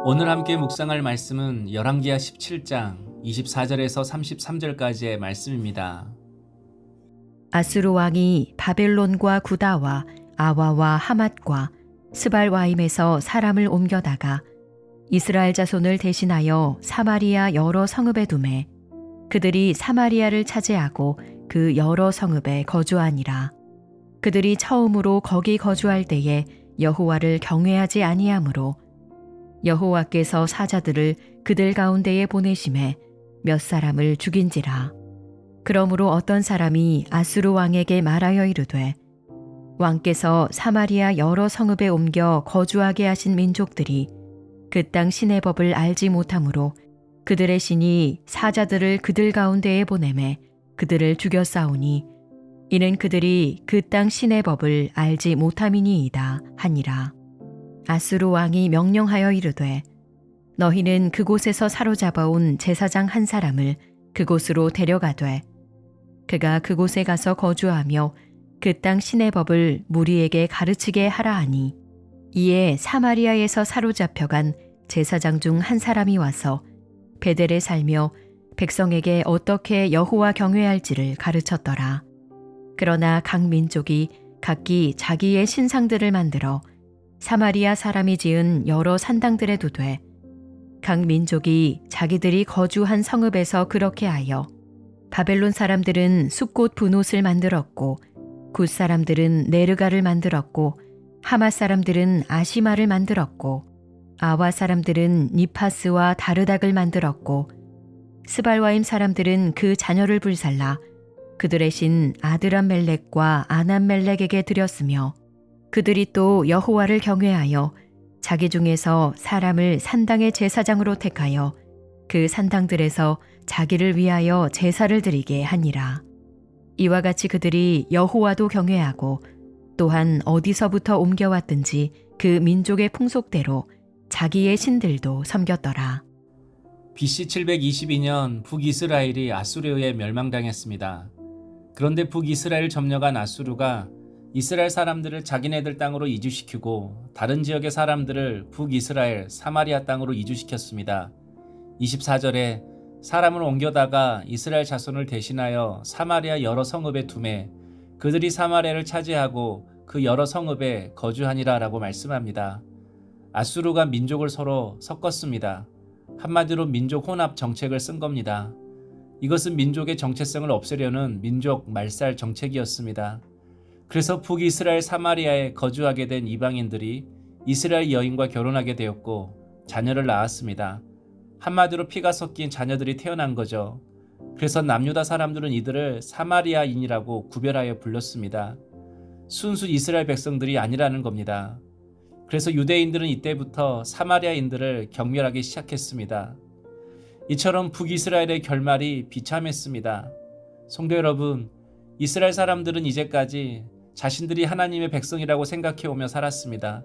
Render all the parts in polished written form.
오늘 함께 묵상할 말씀은 열왕기하 17장 24절에서 33절까지의 말씀입니다. 아수르 왕이 바벨론과 구다와 아와와 하맛과 스발와임에서 사람을 옮겨다가 이스라엘 자손을 대신하여 사마리아 여러 성읍에 두매 그들이 사마리아를 차지하고 그 여러 성읍에 거주하니라. 그들이 처음으로 거기 거주할 때에 여호와를 경외하지 아니하므로 여호와께서 사자들을 그들 가운데에 보내심에 몇 사람을 죽인지라. 그러므로 어떤 사람이 아수르 왕에게 말하여 이르되 왕께서 사마리아 여러 성읍에 옮겨 거주하게 하신 민족들이 그 땅 신의 법을 알지 못하므로 그들의 신이 사자들을 그들 가운데에 보내매 그들을 죽였사오니 이는 그들이 그 땅 신의 법을 알지 못함이니이다 하니라. 아수르 왕이 명령하여 이르되 너희는 그곳에서 사로잡아온 제사장 한 사람을 그곳으로 데려가되 그가 그곳에 가서 거주하며 그 땅 신의 법을 무리에게 가르치게 하라 하니 이에 사마리아에서 사로잡혀간 제사장 중 한 사람이 와서 베델에 살며 백성에게 어떻게 여호와 경외할지를 가르쳤더라. 그러나 각 민족이 각기 자기의 신상들을 만들어 사마리아 사람이 지은 여러 산당들에 두되 각 민족이 자기들이 거주한 성읍에서 그렇게 하여 바벨론 사람들은 숲꽃 분옷을 만들었고 굿 사람들은 네르가를 만들었고 하맛 사람들은 아시마를 만들었고 아와 사람들은 니파스와 다르닥을 만들었고 스발와임 사람들은 그 자녀를 불살라 그들의 신 아드람멜렉과 아남멜렉에게 드렸으며 그들이 또 여호와를 경외하여 자기 중에서 사람을 산당의 제사장으로 택하여 그 산당들에서 자기를 위하여 제사를 드리게 하니라. 이와 같이 그들이 여호와도 경외하고 또한 어디서부터 옮겨왔든지 그 민족의 풍속대로 자기의 신들도 섬겼더라. BC 722년 북이스라엘이 아수르에 멸망당했습니다. 그런데 북이스라엘 점령한 아수르가 이스라엘 사람들을 자기네들 땅으로 이주시키고 다른 지역의 사람들을 북이스라엘 사마리아 땅으로 이주시켰습니다. 24절에 사람을 옮겨다가 이스라엘 자손을 대신하여 사마리아 여러 성읍에 두매 그들이 사마리아를 차지하고 그 여러 성읍에 거주하니라 라고 말씀합니다. 아수르가 민족을 서로 섞었습니다. 한마디로 민족 혼합 정책을 쓴 겁니다. 이것은 민족의 정체성을 없애려는 민족 말살 정책이었습니다. 그래서 북이스라엘 사마리아에 거주하게 된 이방인들이 이스라엘 여인과 결혼하게 되었고 자녀를 낳았습니다. 한마디로 피가 섞인 자녀들이 태어난 거죠. 그래서 남유다 사람들은 이들을 사마리아인이라고 구별하여 불렀습니다. 순수 이스라엘 백성들이 아니라는 겁니다. 그래서 유대인들은 이때부터 사마리아인들을 경멸하기 시작했습니다. 이처럼 북이스라엘의 결말이 비참했습니다. 성도 여러분, 이스라엘 사람들은 이제까지 자신들이 하나님의 백성이라고 생각해오며 살았습니다.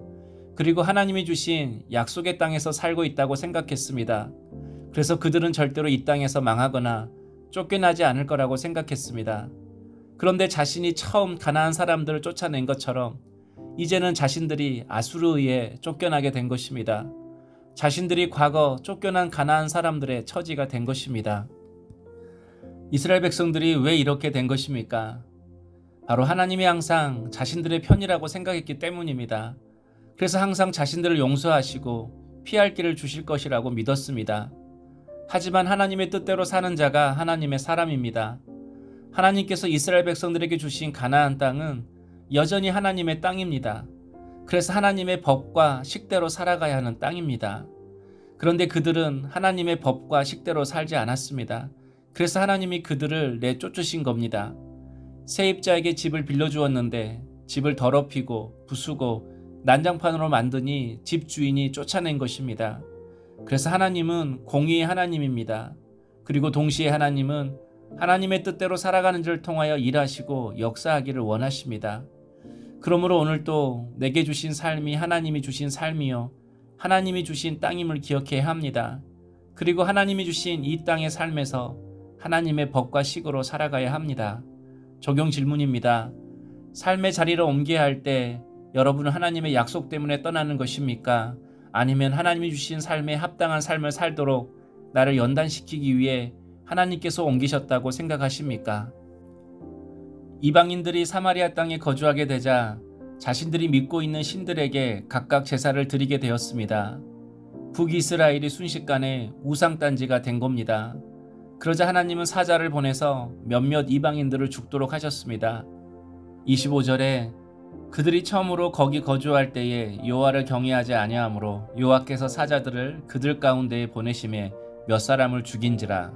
그리고 하나님이 주신 약속의 땅에서 살고 있다고 생각했습니다. 그래서 그들은 절대로 이 땅에서 망하거나 쫓겨나지 않을 거라고 생각했습니다. 그런데 자신이 처음 가나안 사람들을 쫓아낸 것처럼 이제는 자신들이 아수르에 의해 쫓겨나게 된 것입니다. 자신들이 과거 쫓겨난 가나안 사람들의 처지가 된 것입니다. 이스라엘 백성들이 왜 이렇게 된 것입니까? 바로 하나님이 항상 자신들의 편이라고 생각했기 때문입니다. 그래서 항상 자신들을 용서하시고 피할 길을 주실 것이라고 믿었습니다. 하지만 하나님의 뜻대로 사는 자가 하나님의 사람입니다. 하나님께서 이스라엘 백성들에게 주신 가나안 땅은 여전히 하나님의 땅입니다. 그래서 하나님의 법과 식대로 살아가야 하는 땅입니다. 그런데 그들은 하나님의 법과 식대로 살지 않았습니다. 그래서 하나님이 그들을 내쫓으신 겁니다. 세입자에게 집을 빌려주었는데 집을 더럽히고 부수고 난장판으로 만드니 집 주인이 쫓아낸 것입니다. 그래서 하나님은 공의의 하나님입니다. 그리고 동시에 하나님은 하나님의 뜻대로 살아가는 자를 통하여 일하시고 역사하기를 원하십니다. 그러므로 오늘도 내게 주신 삶이 하나님이 주신 삶이요 하나님이 주신 땅임을 기억해야 합니다. 그리고 하나님이 주신 이 땅의 삶에서 하나님의 법과 식으로 살아가야 합니다. 적용 질문입니다. 삶의 자리를 옮겨야 할 때 여러분은 하나님의 약속 때문에 떠나는 것입니까? 아니면 하나님이 주신 삶에 합당한 삶을 살도록 나를 연단시키기 위해 하나님께서 옮기셨다고 생각하십니까? 이방인들이 사마리아 땅에 거주하게 되자 자신들이 믿고 있는 신들에게 각각 제사를 드리게 되었습니다. 북이스라엘이 순식간에 우상단지가 된 겁니다. 그러자 하나님은 사자를 보내서 몇몇 이방인들을 죽도록 하셨습니다. 25절에 그들이 처음으로 거기 거주할 때에 여호와를 경외하지 아니하므로 여호와께서 사자들을 그들 가운데에 보내심에 몇 사람을 죽인지라.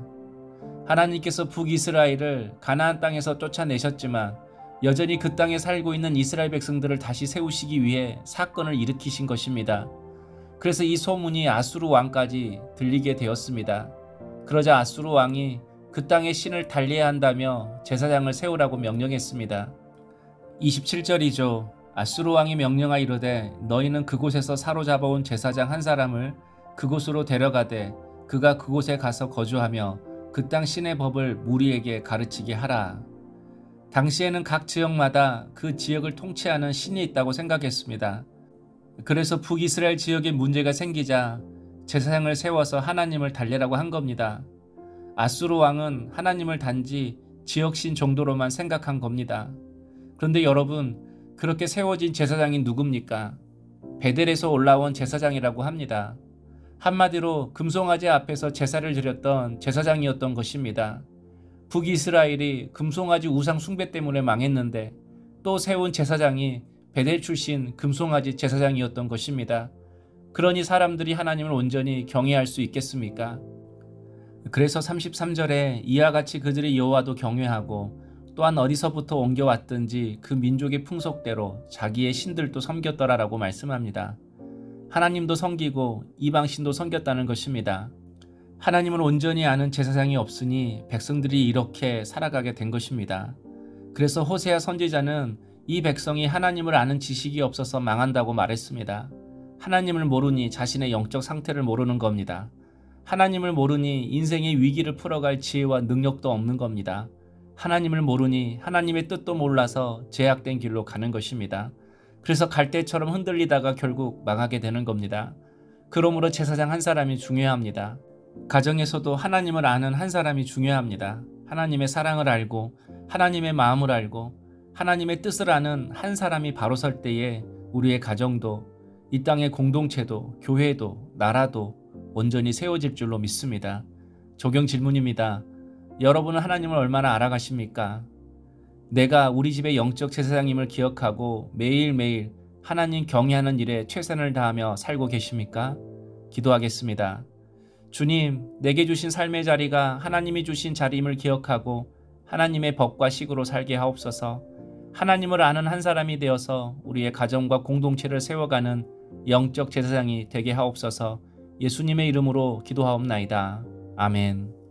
하나님께서 북이스라엘을 가나안 땅에서 쫓아내셨지만 여전히 그 땅에 살고 있는 이스라엘 백성들을 다시 세우시기 위해 사건을 일으키신 것입니다. 그래서 이 소문이 아수르 왕까지 들리게 되었습니다. 그러자 아수르 왕이 그 땅의 신을 달리해야 한다며 제사장을 세우라고 명령했습니다. 27절이죠. 아수르 왕이 명령하 이르되 너희는 그곳에서 사로잡아온 제사장 한 사람을 그곳으로 데려가되 그가 그곳에 가서 거주하며 그 땅 신의 법을 무리에게 가르치게 하라. 당시에는 각 지역마다 그 지역을 통치하는 신이 있다고 생각했습니다. 그래서 북이스라엘 지역에 문제가 생기자 제사장을 세워서 하나님을 달래라고 한 겁니다. 아수르 왕은 하나님을 단지 지역신 정도로만 생각한 겁니다. 그런데 여러분, 그렇게 세워진 제사장이 누굽니까? 베델에서 올라온 제사장이라고 합니다. 한마디로 금송아지 앞에서 제사를 드렸던 제사장이었던 것입니다. 북이스라엘이 금송아지 우상 숭배 때문에 망했는데 또 세운 제사장이 베델 출신 금송아지 제사장이었던 것입니다. 그러니 사람들이 하나님을 온전히 경외할 수 있겠습니까? 그래서 33절에 이와 같이 그들이 여호와도 경외하고 또한 어디서부터 옮겨왔든지 그 민족의 풍속대로 자기의 신들도 섬겼더라라고 말씀합니다. 하나님도 섬기고 이방신도 섬겼다는 것입니다. 하나님을 온전히 아는 제사장이 없으니 백성들이 이렇게 살아가게 된 것입니다. 그래서 호세아 선지자는 이 백성이 하나님을 아는 지식이 없어서 망한다고 말했습니다. 하나님을 모르니 자신의 영적 상태를 모르는 겁니다. 하나님을 모르니 인생의 위기를 풀어갈 지혜와 능력도 없는 겁니다. 하나님을 모르니 하나님의 뜻도 몰라서 제약된 길로 가는 것입니다. 그래서 갈대처럼 흔들리다가 결국 망하게 되는 겁니다. 그러므로 제사장 한 사람이 중요합니다. 가정에서도 하나님을 아는 한 사람이 중요합니다. 하나님의 사랑을 알고 하나님의 마음을 알고 하나님의 뜻을 아는 한 사람이 바로 설 때에 우리의 가정도 이 땅의 공동체도 교회도 나라도 온전히 세워질 줄로 믿습니다. 적용 질문입니다. 여러분은 하나님을 얼마나 알아가십니까? 내가 우리 집의 영적 제사장님을 기억하고 매일매일 하나님 경외하는 일에 최선을 다하며 살고 계십니까? 기도하겠습니다. 주님, 내게 주신 삶의 자리가 하나님이 주신 자리임을 기억하고 하나님의 법과 식으로 살게 하옵소서. 하나님을 아는 한 사람이 되어서 우리의 가정과 공동체를 세워가는 영적 제사장이 되게 하옵소서. 예수님의 이름으로 기도하옵나이다. 아멘.